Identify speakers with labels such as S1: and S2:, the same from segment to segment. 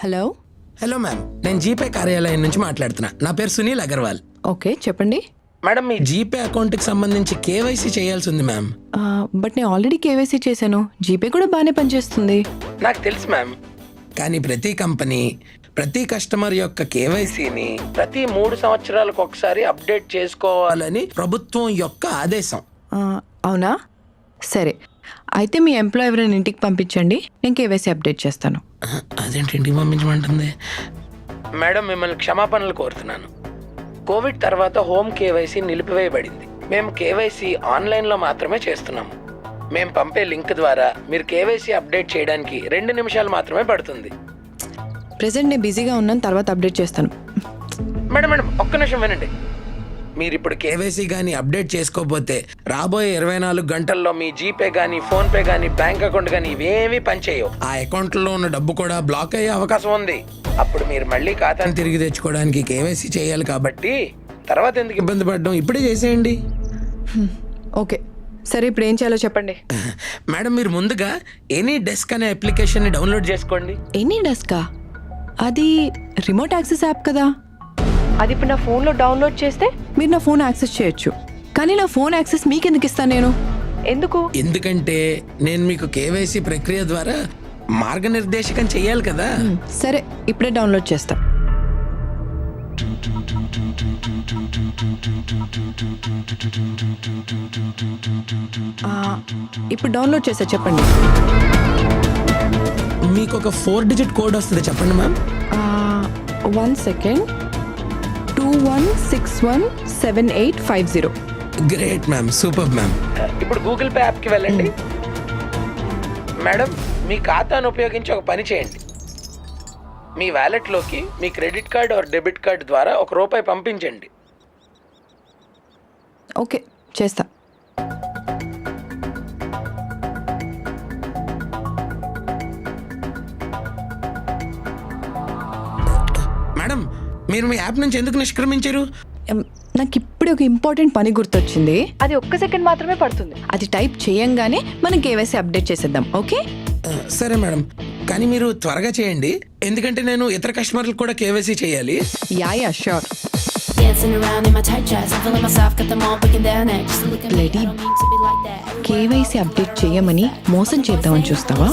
S1: Hello.
S2: Hello ma'am, నేను GPay కార్యాలయం నుంచి మాట్లాడుతున్నా. నా పేరు సునీల్ అగర్వాల్.
S1: ఓకే, చెప్పండి.
S2: మేడం, మీ జీపే అకౌంట్కి సంబంధించి కేవైసీ చేయాల్సి ఉంది మ్యామ్.
S1: బట్ నేను ఆల్రెడీ కేవైసీ చేశాను. జీపే కూడా బాగానే పనిచేస్తుంది.
S2: నాకు తెలుసు మ్యామ్, కానీ ప్రతి కంపెనీ ప్రతి కస్టమర్ యొక్క కేవైసీని ప్రతి 3 సంవత్సరాలకు ఒకసారి అప్డేట్ చేసుకోవాలని ప్రభుత్వం యొక్క ఆదేశం.
S1: అవునా? సరే, అయితే మీ ఎంప్లాయ్ ఎవరైనా ఇంటికి పంపించండి, నేను కేవైసీ అప్డేట్ చేస్తాను.
S2: అదేంటి ఇంటికి పంపించమంటుంది? మేడం, మిమ్మల్ని క్షమాపణలు కోరుతున్నాను. కోవిడ్ తర్వాత హోమ్ కేవైసీ నిలిపివేయబడింది. మేము కేవైసీ ఆన్లైన్లో మాత్రమే చేస్తున్నాము. మేము పంపే లింక్ ద్వారా మీరు కేవైసీ అప్డేట్ చేయడానికి 2 నిమిషాలు మాత్రమే పడుతుంది.
S1: ప్రెసెంట్ నేను బిజీగా ఉన్నాను, తర్వాత అప్డేట్ చేస్తాను.
S2: మేడం ఒక్క నిమిషం వినండి. మీరు ఇప్పుడు కేవైసీ కానీ అప్డేట్ చేసుకోకపోతే రాబోయే 24 గంటల్లో మీ జీపే కానీ ఫోన్పే కానీ బ్యాంక్ అకౌంట్ కానీ ఇవేమీ పనిచేయవు. ఆ అకౌంట్లో ఉన్న డబ్బు కూడా బ్లాక్ అయ్యే అవకాశం ఉంది. అప్పుడు మీరు మళ్ళీ ఖాతాను తిరిగి తెచ్చుకోవడానికి కేవైసీ చేయాలి. కాబట్టి తర్వాత ఎందుకు ఇబ్బంది పడడం, ఇప్పుడే చేసేయండి.
S1: ఓకే, సరే, ఇప్పుడు ఏం చేయాలో చెప్పండి.
S2: మేడం, మీరు ముందుగా ఎనీ డెస్క్ అనే అప్లికేషన్ని డౌన్లోడ్ చేసుకోండి.
S1: ఎనీ డెస్కా? అది రిమోట్ యాక్సెస్ యాప్ కదా. అది ఇప్పుడు నా ఫోన్లో డౌన్లోడ్ చేస్తే మీరు నా ఫోన్ యాక్సెస్ చేయొచ్చు, కానీ నా ఫోన్ యాక్సెస్ మీకు ఎందుకు ఇస్తాను నేను? ఎందుకు?
S2: ఎందుకంటే నేను మీకు కేవైసీ ప్రక్రియ ద్వారా మార్గనిర్దేశకం చెయ్యాలి కదా.
S1: సరే, ఇప్పుడే డౌన్లోడ్ చేస్తా. ఇప్పుడు డౌన్లోడ్ చేస్తా, చెప్పండి.
S2: మీకు ఒక 4 డిజిట్ కోడ్ వస్తుంది, చెప్పండి ma'am.
S1: 1 second. 21617850.
S2: Great ma'am, super ma'am. ఇప్పుడు గూగుల్ పే యాప్కి వెళ్ళండి. మేడం, మీ ఖాతాను ఉపయోగించి ఒక పని చేయండి. మీ వ్యాలెట్లోకి మీ credit card or debit card ద్వారా ₹1 పంపించండి.
S1: ఓకే, చేస్తా.
S2: మేడం, మీరు మీ యాప్ నుంచి ఎందుకు నిష్క్రమించారు?
S1: నాకు ఇప్పుడే ఒక ఇంపార్టెంట్ పని గుర్తొచ్చింది. అది 1 సెకండ్ మాత్రమే పడుతుంది. అది టైప్ చేయంగానే మనం కేవైసీ అప్డేట్ చేసేద్దాం. ఓకే?
S2: సరే మేడం, కానీ మీరు త్వరగా చేయండి, ఎందుకంటే నేను ఇతర కస్టమర్లకు కూడా కేవైసీ చేయాలి.
S1: Yeah sure. కేవైసీ అప్డేట్ చేయమని మోసం చేద్దామని చూస్తావా?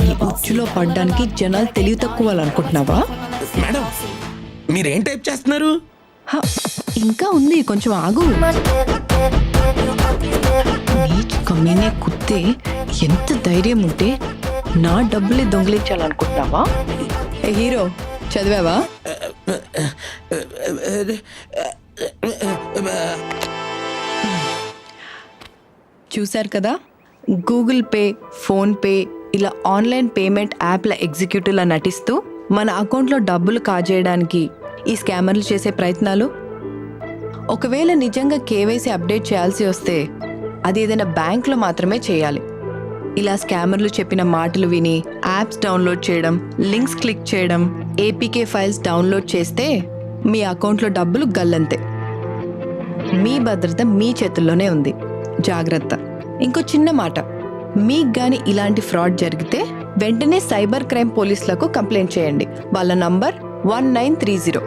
S1: ఈ ఉచ్చులో పడ్డానికి జనాలు తెలివి తక్కువ అనుకుంటున్నావా?
S2: మేడం, మీరేం టైప్ చేస్తున్నారు?
S1: ఇంకా ఉంది, కొంచెం ఆగు. నీచ్ కమీనే కుత్తే, ఎంత ధైర్యం ఉంటే నా డబ్బులే దొంగిలించాలనుకుంటున్నావా? హీరో, చదివావా? చూశారు కదా, గూగుల్ పే, ఫోన్పే ఇలా ఆన్లైన్ పేమెంట్ యాప్ల ఎగ్జిక్యూటివ్లా నటిస్తూ మన అకౌంట్లో డబ్బులు కాజేయడానికి ఈ స్కామర్లు చేసే ప్రయత్నాలు. ఒకవేళ నిజంగా కేవైసీ అప్డేట్ చేయాల్సి వస్తే అది ఏదైనా బ్యాంక్లో మాత్రమే చేయాలి. ఇలా స్కామర్లు చెప్పిన మాటలు విని యాప్స్ డౌన్లోడ్ చేయడం, లింక్స్ క్లిక్ చేయడం, ఏపీకే ఫైల్స్ డౌన్లోడ్ చేస్తే మీ అకౌంట్లో డబ్బులు గల్లంతే. మీ భద్రత మీ చేతుల్లోనే ఉంది, జాగ్రత్త. ఇంకో చిన్న మాట, మీకు గాని ఇలాంటి ఫ్రాడ్ జరిగితే వెంటనే సైబర్ క్రైమ్ పోలీసులకు కంప్లైంట్ చేయండి. వాళ్ళ నంబర్ 1930.